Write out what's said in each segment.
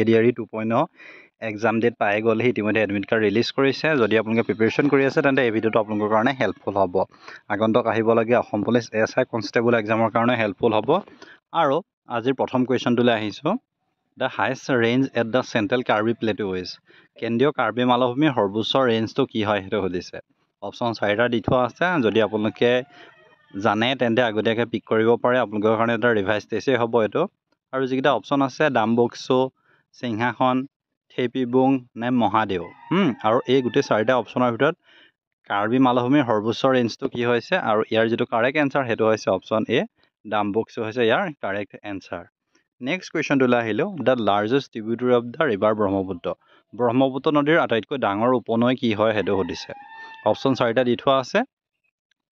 ADRE 2.0 exam date পাই গ'লহি ইতিমধ্যে admit card release কৰিছে যদি আপোনালোকে প্ৰিপেৰেশ্যন কৰি আছে তেন্তে এই ভিডিঅ'টো আপোনালোকৰ কাৰণে হেল্পফুল হ'ব আগন্তুক আহিবলগীয়া অসম পুলিচ SI কনষ্টেবল এক্সামৰ কাৰণে হেল্পফুল হ'ব আৰু আজিৰ প্ৰথম কুৱেশ্যনটোলৈ আহিছোঁ the highest range at the central Karbi plateau is কেন্দ্ৰীয় কাৰ্বি মালভূমিৰ সৰ্বোচ্চ ৰেঞ্জটো কি হয় সেইটো সুধিছে অপশ্যন 4টা দি থোৱা আছে যদি আপোনালোকে জানে তেন্তে আগতীয়াকৈ পিক কৰিব পাৰে আপোনালোকৰ কাৰণে এটা ৰিভাইজ টেষ্টেই হ'ব এইটো আৰু যিকেইটা অপশ্যন আছে ডাম্বুকচু সিংহাসন থেপিবুং নে মহাদেউ আৰু এই গোটেই 4টা অপশ্যনৰ ভিতৰত কাৰ্বি মালভূমিৰ সৰ্বোচ্চ ৰেঞ্জটো কি হৈছে আৰু ইয়াৰ যিটো কাৰেক্ট এনচাৰ সেইটো হৈছে অপশ্যন এ ডাম্বুকচু হৈছে ইয়াৰ কাৰেক্ট এনচাৰ নেক্সট কুৱেশ্যনটোলৈ আহিলোঁ the largest tributary of the river Brahmaputra নদীৰ আটাইতকৈ ডাঙৰ উপনৈ কি হয় সেইটো সুধিছে অপশ্যন 4টা দি থোৱা আছে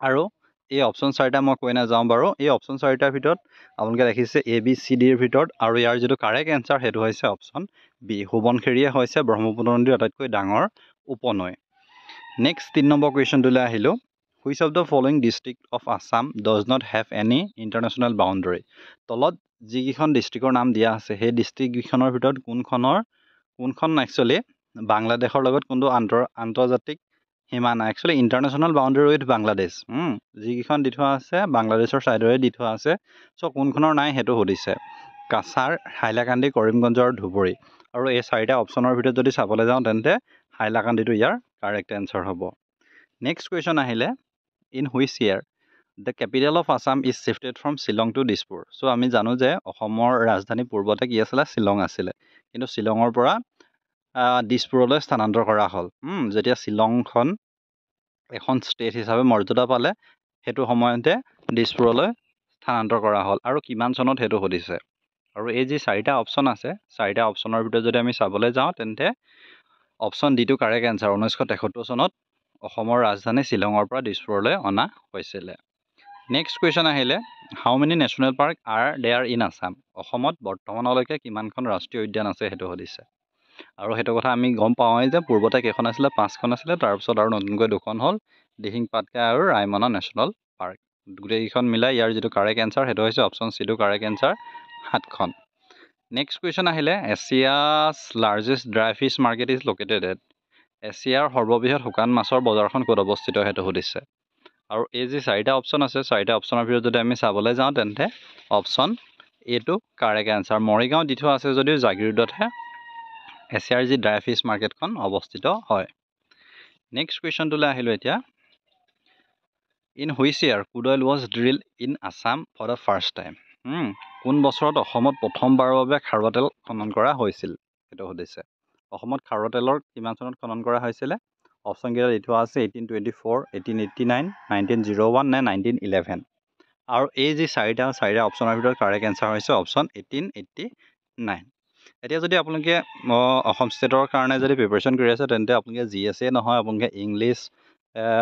আৰু এই অপশ্যন 4টা মই কৈ নাযাওঁ বাৰু এই অপশ্যন 4টাৰ ভিতৰত আপোনালোকে দেখিছে ABCDৰ ভিতৰত আৰু ইয়াৰ যিটো কাৰেক্ট এনচাৰ সেইটো হৈছে অপশ্যন বি সোৱণশিৰিয়ে হৈছে ব্ৰহ্মপুত্ৰ নদীৰ আটাইতকৈ ডাঙৰ উপনৈ নেক্সট 3 নম্বৰ কুৱেশ্যনটোলৈ আহিলোঁ which of the following district of Assam does not have any international boundary তলত যিকেইখন ডিষ্ট্ৰিক্টৰ নাম দিয়া আছে সেই ডিষ্ট্ৰিক্টকেইখনৰ ভিতৰত কোনখন একচুৱেলি বাংলাদেশৰ লগত কোনটো আন্তৰ্জাতিক সীমা নাই actually international boundary with Bangladesh যিকেইখন দি থোৱা আছে বাংলাদেশৰ ছাইডৰে দি থোৱা আছে চ' কোনখনৰ নাই সেইটো সুধিছে কাছাৰ হাইলাকান্দি কৰিমগঞ্জ আৰু ধুবুৰী আৰু এই 4টা অপশ্যনৰ ভিতৰত যদি চাবলৈ যাওঁ তেন্তে হাইলাকান্দিটো ইয়াৰ কাৰেক্ট এনচাৰ হ'ব নেক্সট কুৱেশ্যন আহিলে in which year the capital of Assam is shifted from Shillong to Dispur so' আমি জানো যে অসমৰ ৰাজধানী পূৰ্বতে কি আছিলে শ্বিলং আছিলে কিন্তু শ্বিলঙৰ পৰা দিছপুৰলৈ স্থানান্তৰ কৰা হ'ল যেতিয়া শ্বিলংখন এখন ষ্টেট হিচাপে মৰ্যাদা পালে সেইটো সময়তে দিছপুৰলৈ স্থানান্তৰ কৰা হ'ল আৰু কিমান চনত সেইটো সুধিছে আৰু এই যি 4টা অপশ্যন আছে 4টা অপশ্যনৰ ভিতৰত যদি আমি চাবলৈ যাওঁ তেন্তে অপশ্যন ডিটো কাৰেক্ট এনচাৰ 1973 চনত অসমৰ ৰাজধানী শ্বিলঙৰ পৰা দিছপুৰলৈ অনা হৈছিলে নেক্সট কুৱেশ্যন আহিলে how many national park are there in Assam অসমত বৰ্তমানলৈকে কিমানখন ৰাষ্ট্ৰীয় উদ্যান আছে সেইটো সুধিছে আৰু সেইটো কথা আমি গম পাওঁৱেই যে পূৰ্বতে কেইখন আছিলে 5খন আছিলে তাৰপিছত আৰু নতুনকৈ 2খন হ'ল দিহিং পাটকাই আৰু ৰায়মনা নেশ্যনেল পাৰ্ক গোটেইকেইখন মিলাই ইয়াৰ যিটো কাৰেক্ট এনচাৰ সেইটো হৈছে অপশ্যন চিটো কাৰেক্ট এনচাৰ 7খন নেক্সট কুৱেশ্যন আহিলে Asia's largest dry fish market is located at এছিয়াৰ সৰ্ববৃহৎ শুকান মাছৰ বজাৰখন ক'ত অৱস্থিত সেইটো সুধিছে আৰু এই যি 4টা অপশ্যন আছে 4টা অপশ্যনৰ ভিতৰত যদি আমি চাবলৈ যাওঁ তেন্তে অপশ্যন এটো কাৰেক্ট এনচাৰ মৰিগাঁও দি থোৱা আছে যদিও জাগিৰোডতহে এছিয়াৰ যি ড্ৰাই ফিছ মাৰ্কেটখন অৱস্থিত হয় নেক্সট কুৱেশ্যনটোলৈ আহিলোঁ এতিয়া in which year crude oil was drill in Assam for the first time কোন বছৰত অসমত প্ৰথমবাৰৰ বাবে খাৰুৱা তেল খনন কৰা হৈছিল সেইটো সুধিছে অসমত খাৰুৱা তেলৰ কিমান চনত খনন কৰা হৈছিলে অপশ্যনকেইটা দি থোৱা আছে 1824 1889 1901 নে 1911 আৰু এই যি 4টা অপশ্যনৰ ভিতৰত কাৰেক্ট এনচাৰ হৈছে অপশ্যন 1889 এতিয়া যদি আপোনালোকে অসম ষ্টেটৰ কাৰণে যদি প্ৰিপেৰেশ্যন কৰি আছে তেন্তে আপোনালোকে GSA নহয় আপোনালোকে ইংলিছ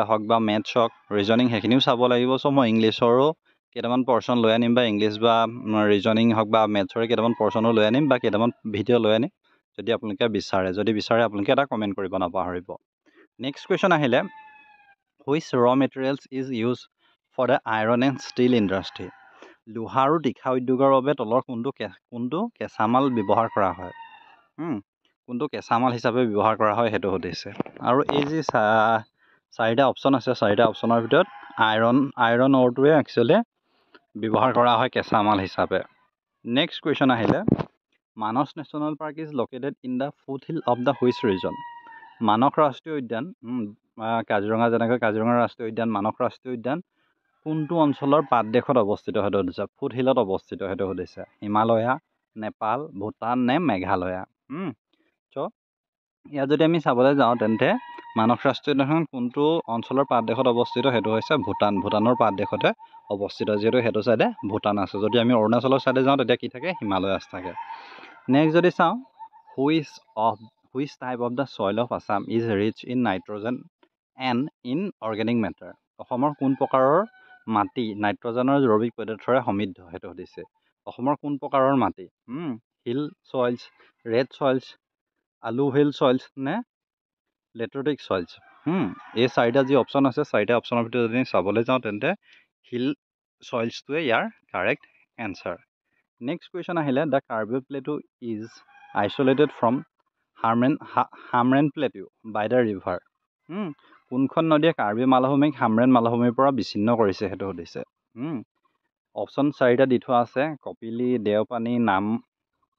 হওক বা মেথছ হওক ৰিজনিং সেইখিনিও চাব লাগিব চ' মই ইংলিছৰো কেইটামান পৰ্চন লৈ আনিম বা ইংলিছ বা ৰিজনিং হওক বা মেথছৰে কেইটামান পৰ্চনো লৈ আনিম বা কেইটামান ভিডিঅ' লৈ আনিম যদি আপোনালোকে বিচাৰে আপোনালোকে এটা কমেণ্ট কৰিব নাপাহৰিব নেক্সট কুৱেশ্যন আহিলে which raw materials is use for the iron and steel industry লোহা আৰু তীখা উদ্যোগৰ বাবে তলৰ কোনটো কেঁচামাল ব্যৱহাৰ কৰা হয় কোনটো কেঁচামাল হিচাপে ব্যৱহাৰ কৰা হয় সেইটো সুধিছে আৰু এই যি 4টা অপশ্যন আছে 4টা অপশ্যনৰ ভিতৰত আইৰণ অৰটোৱে একচুৱেলি ব্যৱহাৰ কৰা হয় কেঁচামাল হিচাপে নেক্সট কুৱেশ্যন আহিলে Manas national park is located in the foothill of the which region Manas ৰাষ্ট্ৰীয় উদ্যান কাজিৰঙা যেনেকৈ কাজিৰঙা ৰাষ্ট্ৰীয় উদ্যান মানস ৰাষ্ট্ৰীয় উদ্যান কোনটো অঞ্চলৰ পাদদেশত অৱস্থিত সেইটো সুধিছে ফুট হিলত অৱস্থিত সেইটো সুধিছে হিমালয়া নেপাল ভূটান নে মেঘালয়া চ' ইয়াত যদি আমি চাবলৈ যাওঁ তেন্তে মানস ৰাষ্ট্ৰীয় উদ্যানখন কোনটো অঞ্চলৰ পাদদেশত অৱস্থিত সেইটো হৈছে ভূটানৰ পাদদেশতে অৱস্থিত যিহেতু সেইটো ছাইডে ভূটান আছে যদি আমি অৰুণাচলৰ ছাইডে যাওঁ তেতিয়া কি থাকে হিমালয়াছ থাকে নেক্সট যদি চাওঁ which type of the soil of Assam is rich in nitrogen and in organic matter অসমৰ কোন প্ৰকাৰৰ মাটি নাইট্ৰজেনৰ জৈৱিক পদাৰ্থৰে সমৃদ্ধ সেইটো সুধিছে অসমৰ কোন প্ৰকাৰৰ মাটি হিল ছইলছ ৰেড ছইলছ আলুভিল ছইলছ নে লেট্ৰটিক ছইলছ এই 4টা যি অপশ্যন আছে 4টা অপশ্যনৰ ভিতৰত যদি চাবলৈ যাওঁ তেন্তে হিল ছইলছটোৱে ইয়াৰ কাৰেক্ট এনচাৰ নেক্সট কুৱেশ্যন আহিলে the Karbi plateau is isolated from Hamren Plateau by the river. কোনখন নদীয়ে কাৰ্বি মালভূমিক হামৰেন মালভূমিৰ পৰা বিচ্ছিন্ন কৰিছে সেইটো সুধিছে। অপশ্যন 4টা দি থোৱা আছে, কপিলি, দেওপানী,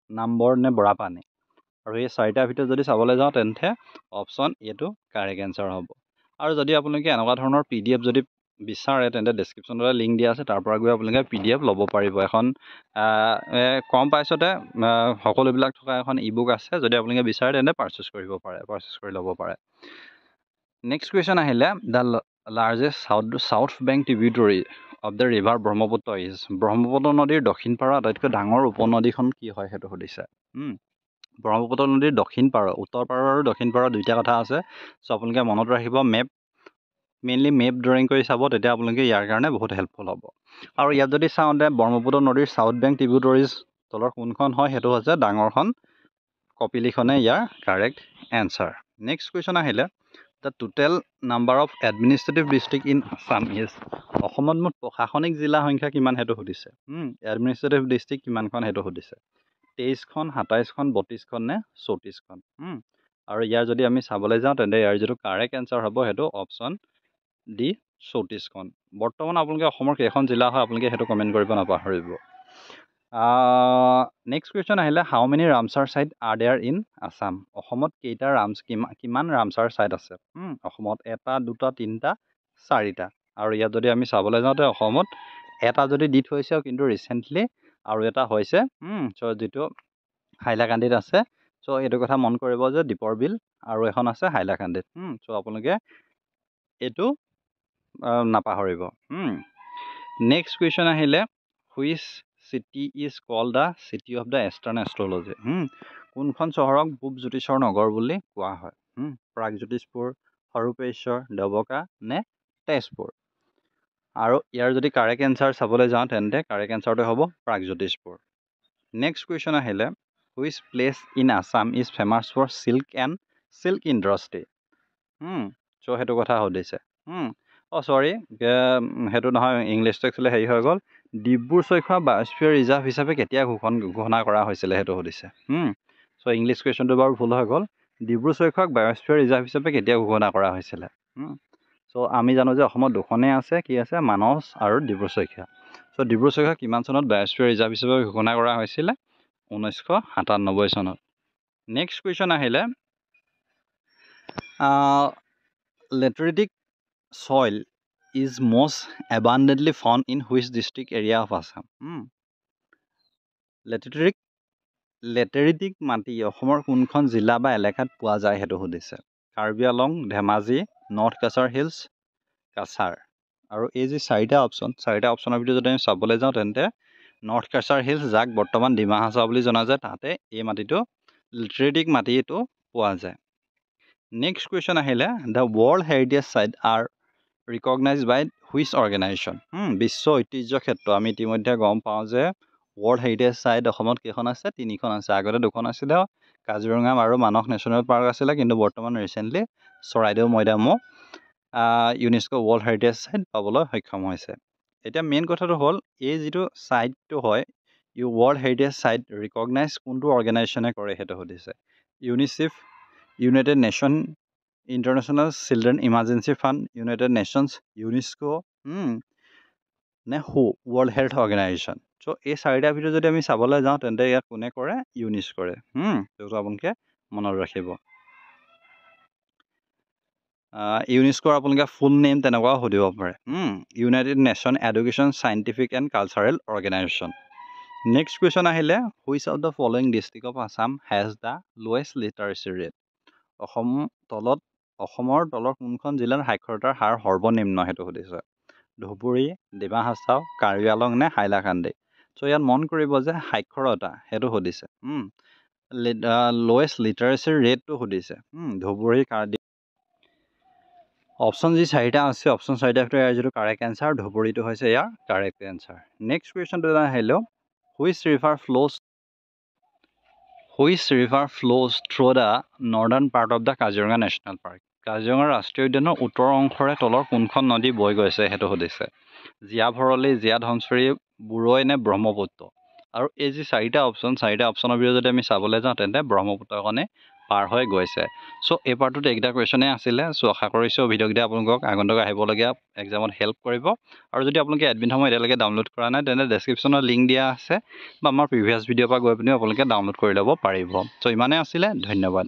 নামবৰ নে বৰাপানী। আৰু এই 4টাৰ ভিতৰত যদি চাবলৈ যাওঁ তেন্তে অপশ্যন এটো কাৰেক্ট এনচাৰ হ'ব। আৰু যদি আপোনালোকে এনেকুৱা ধৰণৰ PDF যদি বিচাৰে তেন্তে ডেছক্ৰিপশ্যনত লিংক দিয়া আছে, তাৰ পৰা গৈ আপোনালোকে PDF ল'ব পাৰিব। এখন কম প্ৰাইচতে সকলোবিলাক থকা এখন ইবুক আছে, যদি আপোনালোকে বিচাৰে তেন্তে পাৰ্চেছ কৰি ল'ব পাৰে। নেক্সট কুৱেশ্যন আহিলে, the largest south bank tributary of the river Brahmaputra is. Brahmaputra নদীৰ দক্ষিণ পাৰৰ আটাইতকৈ ডাঙৰ উপনদীখন কি হয় সেইটো সুধিছে। ব্ৰহ্মপুত্ৰ নদীৰ দক্ষিণ পাৰৰ, উত্তৰ পাৰৰ আৰু দক্ষিণ পাৰৰ দুইটা কথা আছে। চ' আপোনালোকে মনত ৰাখিব, মেইনলি মেপ ড্ৰয়িং কৰি চাব, তেতিয়া আপোনালোকে ইয়াৰ কাৰণে বহুত হেল্পফুল হ'ব। আৰু ইয়াত যদি চাওঁতে ব্ৰহ্মপুত্ৰ নদীৰ চাউথ বেংক ট্ৰিবিউটৰিজ তলৰ কোনখন হয় সেইটো হৈছে ডাঙৰখন কপিলিখনে ইয়াৰ কাৰেক্ট এনচাৰ। নেক্সট কুৱেশ্যন আহিলে, the total number of administrative district in Assam is. অসমত মুঠ প্ৰশাসনিক জিলা সংখ্যা কিমান সেইটো সুধিছে। এডমিনিষ্ট্ৰেটিভ ডিষ্ট্ৰিক্ট কিমানখন সেইটো সুধিছে। 23খন, 27খন, 32খন নে 34খন। আৰু ইয়াৰ যদি আমি চাবলৈ যাওঁ তেন্তে ইয়াৰ যিটো কাৰেক্ট এনচাৰ হ'ব সেইটো অপশ্যন ডি 34খন। বৰ্তমান আপোনালোকে অসমৰ কেইখন জিলা হয় আপোনালোকে সেইটো কমেণ্ট কৰিব নাপাহৰিব। নেক্সট কুৱেশ্যন আহিলে, how many Ramsar site are there in Assam. অসমত কেইটা কিমান ৰামচাৰ ছাইট আছে। অসমত 1, 2, 3, 4টা। আৰু ইয়াত যদি আমি চাবলৈ যাওঁতে অসমত এটা যদি দি থৈছে কিন্তু ৰিচেণ্টলি আৰু এটা হৈছে যিটো হাইলাকান্দিত আছে। চ' এইটো কথা মন কৰিব যে দীপৰ বিল আৰু এখন আছে হাইলাকান্দিত। চ' আপোনালোকে এইটো নাপাহৰিব। নেক্সট কুৱেশ্যন আহিলে, which city is called the city of the eastern astrology. কোনখন চহৰক পূব জ্যোতিষৰ নগৰ বুলি কোৱা হয়। প্ৰাগজ্যোতিষপুৰ, সৰুপেশ্বৰ, ডবকা নে তেজপুৰ। আৰু ইয়াৰ যদি কাৰেক্ট এনচাৰ চাবলৈ যাওঁ তেন্তে কাৰেক্ট এনচাৰটো হ'ব প্ৰাগজ্যোতিষপুৰ। নেক্সট কুৱেশ্যন আহিলে, which place in Assam is famous for silk industry. So' সেইটো কথা সুধিছে। চৰি সেইটো নহয়, ইংলিছটো একচুৱেলি হেৰি হৈ গ'ল। ডিব্ৰু-চৈখোৱা বায়'স্ফিয়াৰ ৰিজাৰ্ভ হিচাপে কেতিয়া ঘোষণা কৰা হৈছিলে সেইটো সুধিছে। চ' ইংলিছ কুৱেশ্যনটো বাৰু ভুল হৈ গ'ল। ডিব্ৰু-চৈখোৱাক বায়'স্ফিয়াৰ ৰিজাৰ্ভ হিচাপে কেতিয়া ঘোষণা কৰা হৈছিলে। চ' আমি জানো যে অসমত দুখনেই আছে, কি আছে, মানস আৰু ডিব্ৰু-চৈখোৱা। চ' ডিব্ৰু-চৈখোৱা কিমান চনত বায়'স্ফিয়াৰ ৰিজাৰ্ভ হিচাপে ঘোষণা কৰা হৈছিলে। 1997 চনত। নেক্সট কুৱেশ্যন আহিলে, লেটেৰিটিক soil is most abundantly found in which district area of Assam? লেটেৰিটিক মাটি অসমৰ কোনখন জিলা বা এলেকাত পোৱা যায় সেইটো সুধিছে। Karbi Anglong, Dhemaji, north Cachar hills, Cachar. আৰু এই যি 4টা অপশ্যনৰ ভিতৰত যদি আমি চাবলৈ যাওঁ তেন্তে নৰ্থ কাছাৰ হিলছ, যাক বৰ্তমান ডিমা হাছাও বুলি জনা যায়, তাতে এই মাটিটো লেটেৰিটিক মাটিটো পোৱা যায়। নেক্সট কুৱেশ্যন আহিলে, the world heritage site are recognised by which organisation. বিশ্ব ঐতিহ্য ক্ষেত্ৰ আমি ইতিমধ্যে গম পাওঁ যে ৱৰ্ল্ড হেৰিটেজ ছাইট অসমত কেইখন আছে, 3খন আছে। আগতে 2খন আছিলে, কাজিৰঙা আৰু মানস নেশ্যনেল পাৰ্ক আছিলে, কিন্তু বৰ্তমান ৰিচেণ্টলি চৰাইদেউ মৈদামো ইউনেস্কো ৱৰ্ল্ড হেৰিটেজ ছাইট পাবলৈ সক্ষম হৈছে। এতিয়া মেইন কথাটো হ'ল, এই যিটো ছাইটটো হয় ৱৰ্ল্ড হেৰিটেজ ছাইট ৰিকগনাইজ কোনটো অৰ্গেনাইজেশ্যনে কৰে সেইটো সুধিছে। UNICEF, United nation, international children emergency fund, United nations, UNESCO নে হু ৱৰ্ল্ড হেল্থ অৰ্গেনাইজেশ্যন। চ' এই 4টাৰ ভিতৰত যদি আমি চাবলৈ যাওঁ তেন্তে ইয়াত কোনে কৰে, ইউনেস্কো কৰে। সেইটো আপোনালোকে মনত ৰাখিব। ইউনেস্কোৰ আপোনালোকে ফুল নেম তেনেকুৱাও সুধিব পাৰে। United Nation Education, Scientific and Cultural Organisation. Next question আহিলে, which of the following district of Assam has the lowest literacy rate. অসমৰ তলৰ কোনখন জিলাৰ সাক্ষৰতাৰ হাৰ সৰ্বনিম্ন সেইটো সুধিছে। ধুবুৰী, ডিমা হাছাও, কাৰ্বি আংলং নে হাইলাকান্দি। চ' ইয়াত মন কৰিব যে সাক্ষৰতা সেইটো সুধিছে। লোৱেষ্ট লিটাৰেচি ৰেটটো সুধিছে। ধুবুৰী, অপশ্যন যি 4টা আছে, অপশ্যন 4টাৰ ভিতৰত ইয়াৰ যিটো কাৰেক্ট এনচাৰ, ধুবুৰীটো হৈছে ইয়াৰ কাৰেক্ট এনচাৰ। নেক্সট কুৱেশ্যনটো আহিলেও, which river flows through the northern part of the Kaziranga national park. Kaziranga ৰাষ্ট্ৰীয় উদ্যানৰ উত্তৰ অংশৰে তলৰ কোনখন নদী বৈ গৈছে সেইটো সুধিছে। জীয়া ভৰলী, জীয়া ধনশিৰি, বুৰৈ নে ব্ৰহ্মপুত্ৰ। আৰু এই যি চাৰিটা অপশ্যনৰ ভিতৰত যদি আমি চাবলৈ যাওঁ তেন্তে ব্ৰহ্মপুত্ৰখনে পাৰ হৈ গৈছে। চ' এই পাৰ্টটোত এইকেইটা কুৱেশ্যনেই আছিলে। চ' আশা কৰিছোঁ ভিডিঅ'কেইটা আপোনালোকক আগন্তুক আহিবলগীয়া এক্সামত হেল্প কৰিব। আৰু যদি আপোনালোকে এডমিনসমূহ এতিয়ালৈকে ডাউনলোড কৰা নাই তেন্তে ডেছক্ৰিপশ্যনত লিংক দিয়া আছে বা আমাৰ প্ৰিভিয়াছ ভিডিঅ'ৰ পৰা গৈ পিনি আপোনালোকে ডাউনলোড কৰি ল'ব পাৰিব। চ' ইমানেই আছিলে, ধন্যবাদ।